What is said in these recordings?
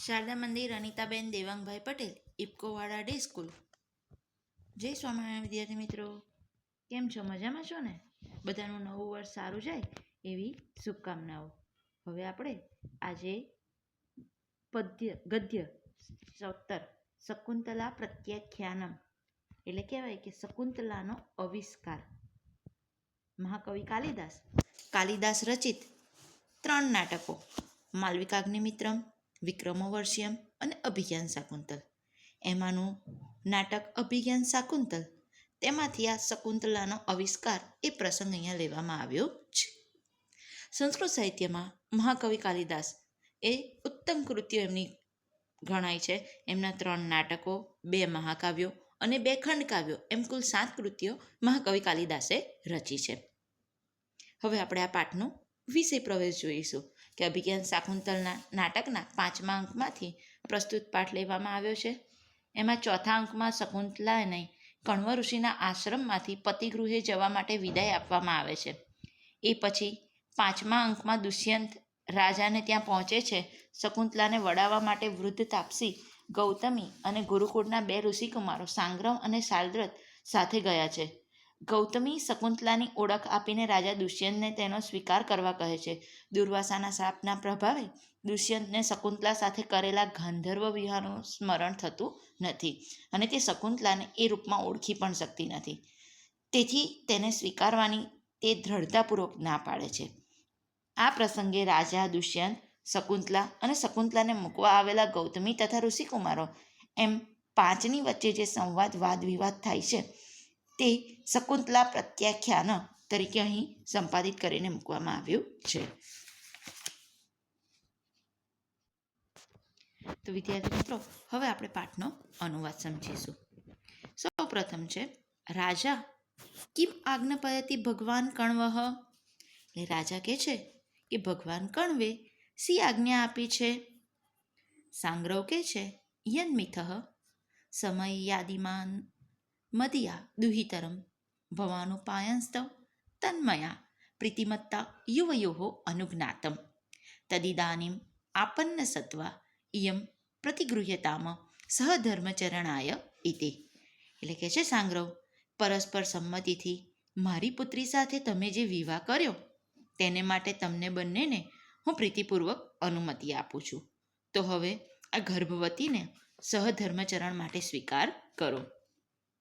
શારદા મંદિર Anitaben Devangbhai Patel ઇફકોવાડા day school. જય સ્વામિનારાયણ વિદ્યાર્થી મિત્રો, કેમ છો? મજામાં છો ને? બધાનું નવું વર્ષ સારું જાય એવી શુભકામનાઓ. હવે આપણે આજે ગદ્ય 17 શકુંતલા પ્રત્યાખ્યાનમ એટલે કહેવાય કે શકુંતલાનો આવિષ્કાર. મહાકવિ કાલિદાસ રચિત 3 નાટકો માલવિકાગ્નિમિત્રમ, વિક્રમોર્વશિયમ અને અભિજ્ઞાન શાકુંતલ. એમાંનું નાટક અભિજ્ઞાન શાકુંતલ, તેમાંથી આ શકુંતલાનો આવિષ્કાર એ પ્રસંગ અહીંયા લેવામાં આવ્યો છે. સંસ્કૃત સાહિત્યમાં મહાકવિ કાલિદાસ એ ઉત્તમ કૃતિઓ એમની ગણાય છે. એમના 3 નાટકો, 2 મહાકાવ્યો અને 2 ખંડકાવ્યો, એમ કુલ 7 કૃતિઓ મહાકવિ કાલિદાસે રચી છે. હવે આપણે આ પાઠનો વિષય પ્રવેશ જોઈશું કે અભિજ્ઞાન શાકુંતલના નાટકના 5મા અંકમાંથી પ્રસ્તુત પાઠ લેવામાં આવ્યો છે. એમાં 4થા અંકમાં શકુંતલાને કણ્વ ઋષિના આશ્રમમાંથી પતિગૃહે જવા માટે વિદાય આપવામાં આવે છે. એ પછી 5મા અંકમાં દુષ્યંત રાજાને ત્યાં પહોંચે છે. શકુંતલાને વડાવવા માટે વૃદ્ધ તાપસી ગૌતમી અને ગુરુકુળના 2 ઋષિકુમારો સાંગ્રમ અને શાર્દ્રત સાથે ગયા છે. ગૌતમી શકુંતલાની ઓળખ આપીને રાજા દુષ્યંતને તેનો સ્વીકાર કરવા કહે છે. દુર્વાસાના શાપના પ્રભાવે દુષ્યંતને શકુંતલા સાથે કરેલા ગાંધર્વ વિવાહનું સ્મરણ થતું નથી અને તે શકુંતલાને એ રૂપમાં ઓળખી પણ શકતી નથી. તેથી તેને સ્વીકારવાની તે દ્રઢતાપૂર્વક ના પાડે છે. આ પ્રસંગે રાજા દુષ્યંત, શકુંતલા અને શકુંતલાને મૂકવા આવેલા ગૌતમી તથા ઋષિકુમારો એમ 5ની વચ્ચે જે સંવાદ વાદ વિવાદ થાય છે તે શકુંતલા પ્રત્યાખ્યાન તરીકે અહીં સંપાદિત કરીને મૂકવામાં આવ્યું છે. તો વિદ્યાર્થી મિત્રો, હવે આપણે પાઠનો અનુવાદ સમજીશું. સૌ પ્રથમ છે રાજા કિમ આજ્ઞાપયતિ ભગવાન કણ્વઃ. એટલે રાજા કહે છે કે ભગવાન કણવે સી આજ્ઞા આપી છે. સાંગ્રવ કહે છે યન્મિથઃ સમય યાદિમાન મદિયા દુહિતરમ ભવાનુપાયંસ્તવ તન્મયા પ્રીતિમત્તા યુવયો અનુજ્ઞાતમ તદિદાનીમ આપન્ન સત્વા ઇયમ પ્રતિગૃહ્યતામ સહધર્મચરણાય ઇતિ. એટલે કે છે સાંગ્રવ, પરસ્પર સંમતિથી મારી પુત્રી સાથે તમે જે વિવાહ કર્યો તેને માટે તમને બંનેને હું પ્રીતિપૂર્વક અનુમતિ આપું છું. તો હવે આ ગર્ભવતીને સહધર્મચરણ માટે સ્વીકાર કરો.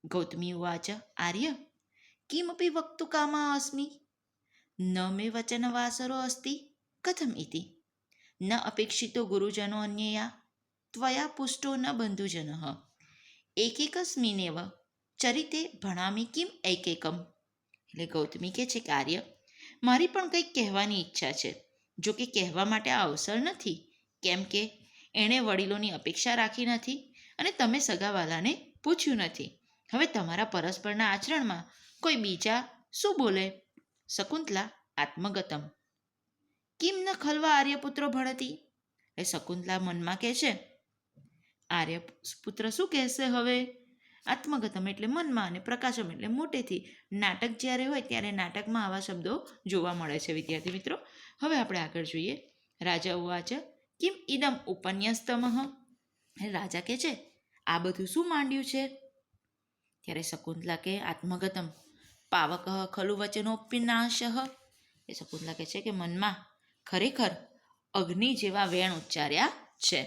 ગૌતમી ઉવાચ આર્ય કિમપી વક્તુકામા અસ્મિ ન મે વચનવાસરો અસ્તિ કથમ ઇતિ ન અપેક્ષિતો ગુરુજનો અન્યયા ત્વયા પુષ્ટો ન બંધુજનઃ એકૈકસ્મિનેવ ચરિતે ભણામી કિમ એકૈકમ. એટલે ગૌતમી કહે છે કે આર્ય, મારી પણ કંઈક કહેવાની ઈચ્છા છે, જો કે કહેવા માટે આ અવસર નથી, કેમ કે એણે વડીલોની અપેક્ષા રાખી નથી અને તમે સગાવાલાને પૂછ્યું નથી. હવે તમારા પરસ્પરના આચરણમાં કોઈ બીજા શું બોલે? શકુંતલા આત્મગતમ કિમ ન ખલ્વા આર્યપુત્રો ભણતી. એ શકુંતલા મનમાં કહે છે આર્યપુત્ર શું કહેશે હવે? આત્મગતમ એટલે મનમાં અને પ્રકાશમ એટલે મોટેથી. નાટક જ્યારે હોય ત્યારે નાટકમાં આવા શબ્દો જોવા મળે છે વિદ્યાર્થી મિત્રો. હવે આપણે આગળ જોઈએ. રાજા ઉવાચ કિમ ઇદમ ઉપન્યસ્તમઃ. રાજા કહે છે આ બધું શું માંડ્યું છે? ત્યારે શકુંતલા કે આત્મગતમ પાવક ખલુ વચનોપિનાશઃ. એ શકુંતલા કહે છે કે મનમાં ખરેખર અગ્નિ જેવા વેણ ઉચ્ચાર્યા છે.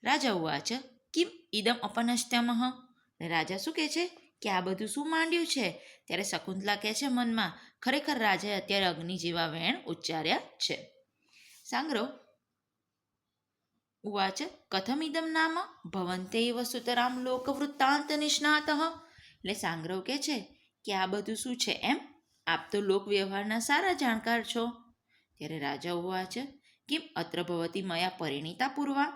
રાજા ઉવાચ કિમ ઇદમ અપનશ્તમઃ. રાજા શું કહે છે કે આ બધું શું માંડ્યું છે? ત્યારે શકુંતલા કહે છે મનમાં ખરેખર રાજાએ અત્યારે અગ્નિ જેવા વેણ ઉચ્ચાર્યા છે. સાંગ્રવ ઉવાચ કથમ ઇદમ નામ ભવન્તેવ સુતરામ લોકવૃત્તાંત નિષ્ણાતઃ. એટલે સાંગ્રવ કહે છે કે આ બધું શું છે એમ? આપ તો લોક વ્યવહારના સારા જાણકાર છો. ત્યારે રાજા ઉવાચ કિમ અત્ર ભવતી મયા પરિણીતા પૂર્વા.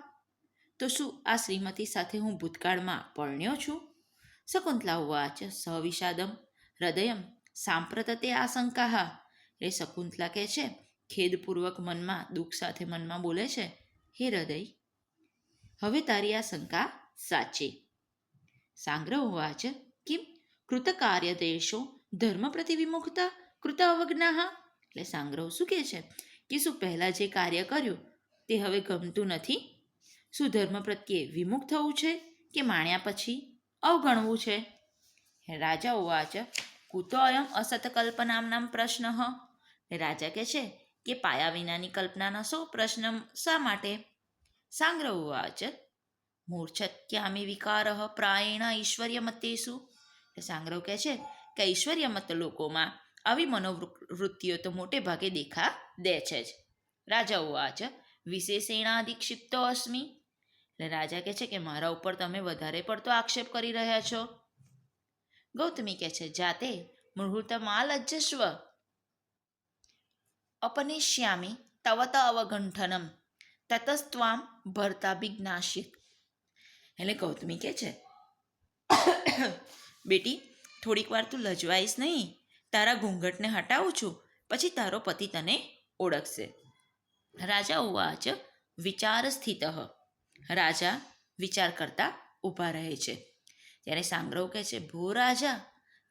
તો શું આ શ્રીમતી સાથે હું ભૂતકાળમાં પરણ્યો છું? શકુંતલા ઉવાચ સવિષાદમ હૃદયમ સાંપ્રતતે આશંકાહ. એ શકુંતલા કહે છે ખેદપૂર્વક મનમાં દુઃખ સાથે મનમાં બોલે છે હે હૃદય, હવે તારી આ શંકા સાચી. સાંગ્રહ ઉવાચ કિમ કૃતકાર્ય દેશો ધર્મ પ્રતિ વિમુખતા કૃત અવજ્ઞાહ. એટલે સાંગ્રહ શું કહે છે કે શું પહેલાં જે કાર્ય કર્યું તે હવે ગમતું નથી? શું ધર્મ પ્રત્યે વિમુખ થવું છે કે માણ્યા પછી અવગણવું છે? રાજા ઉવાચ કુતો અયમ અસતકલ્પનામ પ્રશ્ન. રાજા કહે છે કે પાયા વિનાની કલ્પનાનો શો પ્રશ્ન શા માટે? સાંગ્ર ઉવાચ મૂર્છત્યામી વિકાર પ્રાયેણ ઐશ્વર્યમતેષુ. સાંગ્રહ કહે છે કે ઐશ્વર્યમત લોકોમાં આવી મનોવૃત્તિઓ તો મોટે ભાગે દેખા દે છે જ. રાજા ઉવાચ વિશેષેણાધિક્ષિપ્તો અસ્મિ. એટલે રાજા કહે છે કે મારા ઉપર તમે વધારે પડતો આક્ષેપ કરી રહ્યા છો. ગૌતમી કહે છે જાતે મુહૂર્તમાલજ્જસ્વ અપનેશ્યામી તવત અવગંઠનમ તતસ્ત્વામ ભરતાભિજ્ઞાસ્યત. એટલે ગૌતમી કહે છે બેટી થોડીક વાર તું લજવાઈશ નહીં, તારા ઘૂંઘટને હટાવું છું, પછી તારો પતિ તને ઓળખશે. રાજા ઉવાચ વિચાર સ્થિત. રાજા વિચાર કરતા ઊભા રહે છે. ત્યારે સાંગ્રહ કહે છે ભૂ રાજા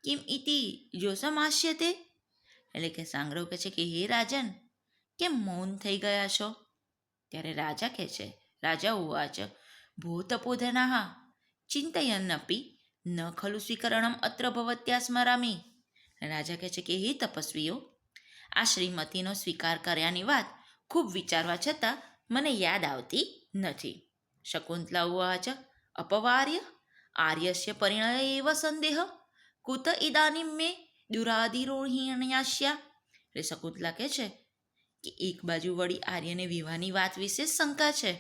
કિમ ઇતિ યોસમાસ્યતે. એટલે કે સાંગ્રહ કહે છે કે હે રાજન, કેમ મૌન થઈ ગયા છો? ત્યારે રાજા કહે છે રાજા ઉવાચ ભૂતપોધનાહ ચિંતયન્નપી ન ખલુ સ્વીકરણમ અત્ર ભવત્યા સ્મરામી. રાજા કહે છે કે હે તપસ્વીઓ, આ શ્રીમતીનો સ્વીકાર કર્યાની વાત ખૂબ વિચારવા છતાં મને યાદ આવતી નથી. શકુંતલા ઉવાચ અપવાર્ય આર્યસ્ય પરિણય એવ સંદેહ કુત ઇદાનીમ મે દુરાધિરોહિણ્યાસ્યા. એટલે શકુંતલા કહે છે કે એક બાજુ વળી આર્યને વિવાહની વાત વિશે શંકા છે,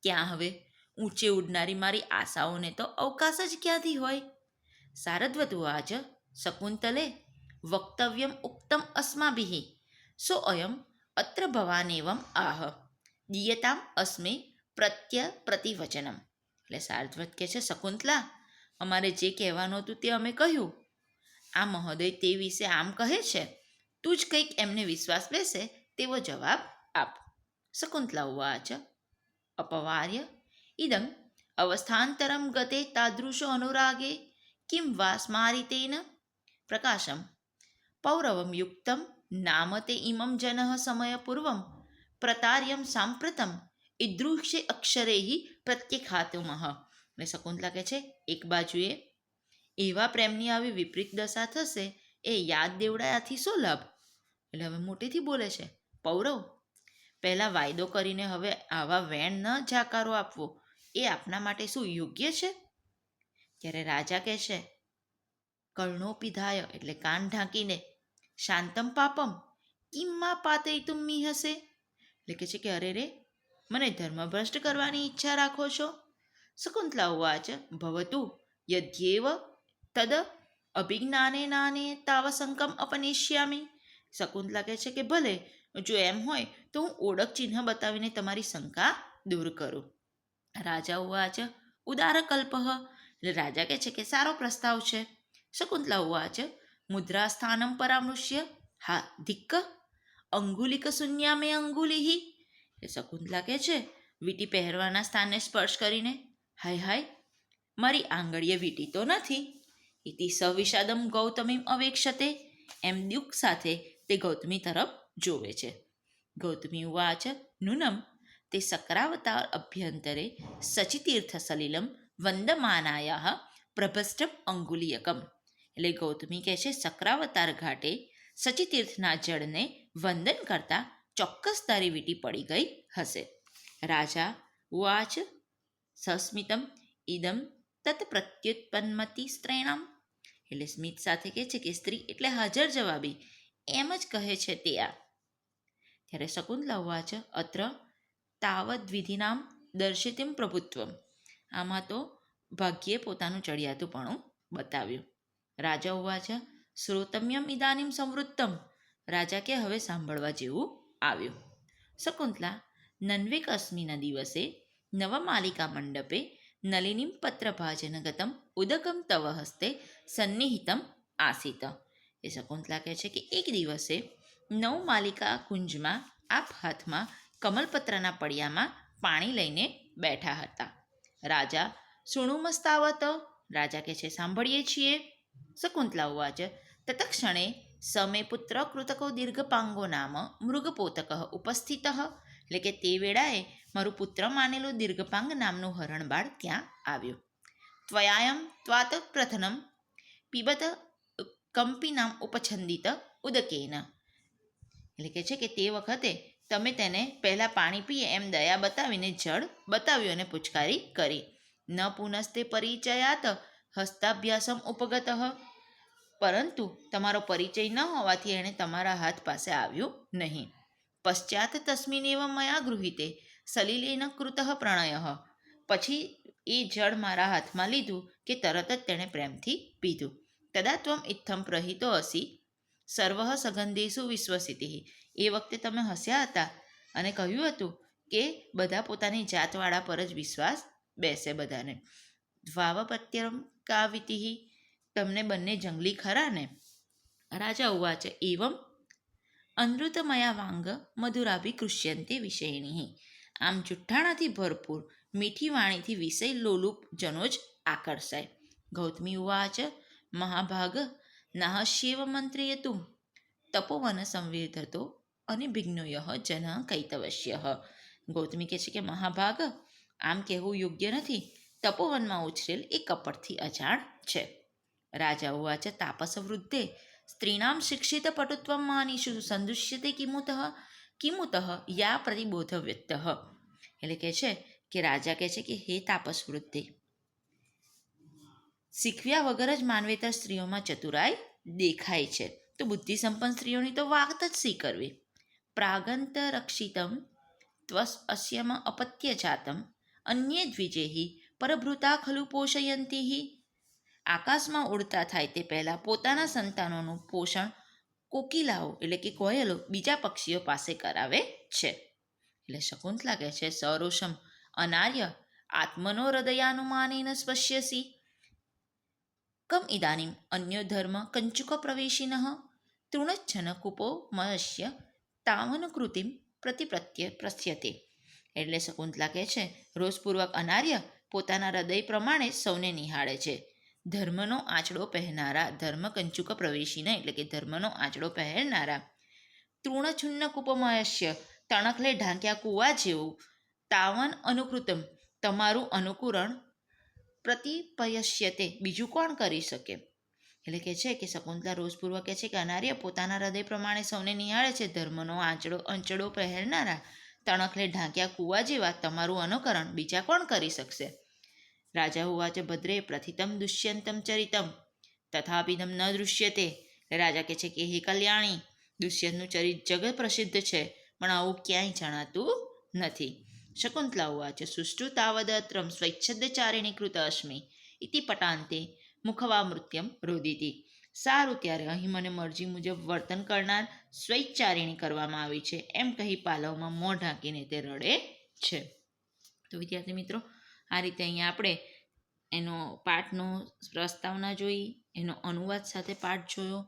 ક્યાં હવે ઊંચે ઉડનારી મારી આશાઓને તો અવકાશ જ ક્યાંથી હોય. શારદ્વત ઉવાચ શકુંતલે વક્તવ્યમ ઉક્તમ અસ્માભિઃ સો અયમ અત્ર ભવાનેવમ આહ દીયતામ અસ્મે પ્રતિવચનમ. એટલે શારદ્વત કહે છે શકુંતલા, અમારે જે કહેવાનું હતું તે અમે કહ્યું, આ મહોદય તે વિશે આમ કહે છે, તું જ કંઈક એમને વિશ્વાસ બેસે તેવો જવાબ આપ. શકુંતલા ઉવાચ અપવાર્ય ઇદમ અવસ્થાંતરમ ગતે તાદૃશો અનુરાગે કિમ વા સ્મારિતેન પ્રકાશમ પૌરવમ યુક્તમ નામ તે ઇમં જનઃ સમય પૂર્વમ પ્રતાર્યમ સાંપ્રતમ ઈદૃશે અક્ષરૈઃ પ્રત્યખાતુમઃ. અને શકુંતલા કહે છે એક બાજુએ એવા પ્રેમની આવી વિપરીત દશા થશે એ યાદ દેવડાયાથી શું લાભ? એટલે હવે મોટેથી બોલે છે પૌરવ, પહેલાં વાયદો કરીને હવે આવા વેણ ન જાકારો આપવો એ આપના માટે શું યોગ્ય છે? ત્યારે રાજા કહે છે કર્ણોપિધાય એટલે કાન ઢાંકીને શાંતમ પાપમ કિમમાં પાતયિતુમ મીહસે. એટલે કહે છે કે અરે રે, મને ધર્મભ્રષ્ટ કરવાની ઈચ્છા રાખો છો? શકુંતલા ઉવાચ ભવતુ યદ્યેવ તદ અભિજ્ઞાને નાને તાવશંકમ અપનેષ્યામિ. શકુંતલા કહે છે કે ભલે, જો એમ હોય તો હું ઓળખ ચિહ્ન બતાવીને તમારી શંકા દૂર કરું. રાજા ઉવાચ ઉદારકલ્પ. એટલે રાજા કહે છે કે સારો પ્રસ્તાવ છે. શકુંતલા ઉવાચ મુદ્રાસ્થાનમ પરામૃશ્ય હા ધિક્ક અંગુલિક શૂન્યામે અંગુલિહ. એ શકુંતલા કહે છે વીંટી પહેરવાના સ્થાનને સ્પર્શ કરીને હાય હાય, મારી આંગળીએ વીંટી તો નથી. ઇતિ સવિષાદમ ગૌતમીમ અવેક્ષતે. એમ દુઃખ સાથે તે ગૌતમી તરફ જોવે છે. ગૌતમી ઉવાચ નૂનમ તે સક્રાવતાર અભ્યંતરે સચિતીર્થ સલિલમ વંદમાનાયા પ્રભષ્ટમ અંગુલિયકમ. એટલે ગૌતમી કહે છે સક્રાવતાર ઘાટે સચિતીર્થના જળને વંદન કરતા ચોક્કસ તારી વીંટી પડી ગઈ હશે. રાજા ઉવાચ સસ્મિતમ ઇદમ તત પ્રત્યુત્પન્નમતિ સ્ત્રીણામ. એટલે સ્મિત સાથે કહે છે કે સ્ત્રી એટલે હાજર જવાબી, એમ જ કહે છે તે આ. ત્યારે શકુંતલા ઉવાચ અત્ર તાવદ્વિધિનામ દર્શિતમ પ્રભુત્વમ. આમાં તો ભાગ્યે પોતાનું ચડિયાતુંપણું બતાવ્યું. રાજા ઉવાચ શ્રોતમ્યમ ઇદાનીમ સંવૃત્તમ. રાજા કે હવે સાંભળવા જેવું આવ્યું. શકુંતલા નન્વેકસ્મિના દિવસે નવમાલિકા મંડપે નલિનીમ પત્રભાજનગતમ ઉદકમ તવ હસ્તે સન્નિહિતમ આસીત. એ શકુંતલા કહે છે કે એક દિવસે નવમાલિકા કુંજમાં આપ હાથમાં કમલપત્રના પડિયામાં પાણી લઈને બેઠા હતા. રાજા શૃણુમસ્તાવત. રાજા કહે છે સાંભળીએ છીએ. શકુંતલા ઉવાચ તત્ક્ષણે સમે પુત્ર કૃતકો દીર્ઘપાંગો નામ મૃગપોતક ઉપસ્થિત. એટલે કે તે વેળાએ મારું પુત્ર માનેલું દીર્ઘપાંગ નામનું હરણબાળ ત્યાં આવ્યું. ત્વયાયમ ત્વાત પ્રથનમ પીબત કંપીનામ ઉપછંદિત ઉદકેન. એટલે કે છે કે તે વખતે તમે તેને પહેલાં પાણી પીએ એમ દયા બતાવીને જળ બતાવ્યું અને પુચકારી કરી. ન પુનસ્તે પરિચયાત હસ્તાભ્યાસમ ઉપગત, પરંતુ તમારો પરિચય ન હોવાથી એણે તમારા હાથ પાસે આવ્યું નહીં. પશ્ચાત તસ્મિનેવ મયા ગૃહીતે સલિલેન કૃત પ્રણય, પછી એ જળ મારા હાથમાં લીધું કે તરત જ તેણે પ્રેમથી પીધું. તદા ત્વમ ઇત્થમ પ્રહિતો અસી સર્વ સગંધેશુ વિશ્વસિતિ. એ વખતે તમે હસ્યા હતા અને કહ્યું હતું કે બધા પોતાની જાતવાળા પર જ વિશ્વાસ બેસે બધાને. દ્વાવપત્યમ કાવિતિ, તમને બંને જંગલી ખરા ને? રાજા ઉવાચ એવમ અનૃતમયા વાંગ મધુરાભિકૃષ્યંતે વિષયિણી. આમ જુઠ્ઠાણાથી ભરપૂર મીઠી વાણીથી વિષય લોલુપ જનો જ આકર્ષાય. ગૌતમી ઉવાચ મહાભાગ નાહસ્યેવ મંત્રયતું તપોવન સંવેદતો અનિભિજ્ઞોય જન કૈતવશ્ય. ગૌતમી કહે છે કે મહાભાગ, આમ કહેવું યોગ્ય નથી. તપોવનમાં ઉછરેલ એ કપટથી અજાણ છે. રાજા ઉવાચ તાપસ વૃદ્ધે સ્ત્રીણામ શિક્ષિત પટુત્વ માનીશુ સંદુષ્યતે કિમુતઃ યા પ્રતિબોધવ્યત. એટલે કહે છે કે રાજા કહે છે કે હે તાપસ વૃદ્ધે, શીખવ્યા વગર જ માનવેતર સ્ત્રીઓમાં ચતુરાઈ દેખાય છે, તો બુદ્ધિ સંપન્ન સ્ત્રીઓની તો વાત જ શી કરવી. પ્રાગંતરક્ષિતમ ત્વસ્યમ અપત્ય જાતમ અન્યે દ્વિજેહી પરભૃતા ખલુ પોષયંતી. આકાશમાં ઉડતા થાય તે પહેલાં પોતાના સંતાનોનું પોષણ કોકિલાઓ એટલે કે કોયલો બીજા પક્ષીઓ પાસે કરાવે છે. એટલે શકુંતલા કહે છે સરોષમ અનાર્ય આત્મનો હૃદયાનુમાનેન સ્પશ્યસી કમ ઇદાનીમ અન્યો ધર્મ કંચુક પ્રવેશિનઃ તૃણચ્છન કૂપો મનસ્ય તાવનુકૃતિમ પ્રસ્યતે. એટલે શકુંતલા કહે છે રોષપૂર્વક અનાર્ય પોતાના હૃદય પ્રમાણે સૌને નિહાળે છે. ધર્મનો આંચડો પહેરનારા ધર્મકંચુક પ્રવેશીને એટલે કે ધર્મનો આંચડો પહેરનારા તૃણછુન્ન કૂપમયસ્ય તણખલે ઢાંક્યા કૂવા જેવું તાવન અનુકૃતમ તમારું અનુકરણ પ્રતિપયસ્યતે બીજું કોણ કરી શકે. એટલે કે છે કે શકુંતલા રોષપૂર્વક કહે છે કે અનાર્ય પોતાના હૃદય પ્રમાણે સૌને નિહાળે છે. ધર્મનો આંચડો પહેરનારા તણખલે ઢાંક્યા કૂવા જેવા તમારું અનુકરણ બીજા કોણ કરી શકશે. રાજા ઉવાચ ભદ્રે પ્રથિતમ દુષ્યંતમ ચરિતમ તથાપિદમ ન દૃશ્યતે. રાજા કહે છે કે હે કલ્યાણી, દુષ્યંતનું ચરિત જગત પ્રસિદ્ધ છે, પણ આવું ક્યાંય જણાતું નથી. શકુંતલા ઉવાચ સુષ્ઠુ તાવદત્રમ સ્વૈચ્છદ્યચારિણી કૃત અસ્મિ ઇતિ પટાંતે મુખવામૃત્યમ રોદિતિ. સારું, ત્યારે અહીં મને મરજી મુજબ વર્તન કરનાર સ્વૈચ્છારિણી કરવામાં આવી છે એમ કહી પાલવમાં મોં ઢાંકીને તે રડે છે. તો વિદ્યાર્થી મિત્રો, આ રીતે અહીંયા આપણે એનો પાઠનો પ્રસ્તાવના જોઈ, એનો અનુવાદ સાથે પાઠ જોયો.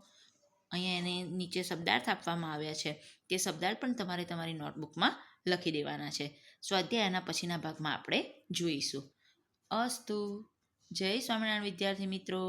અહીંયા એને નીચે શબ્દાર્થ આપવામાં આવ્યા છે. તે શબ્દાર્થ પણ તમારે તમારી નોટબુકમાં લખી દેવાના છે. સ્વાધ્યાયના પછીના ભાગમાં આપણે જોઈશું. અસ્તુ. જય સ્વામિનારાયણ વિદ્યાર્થી મિત્રો.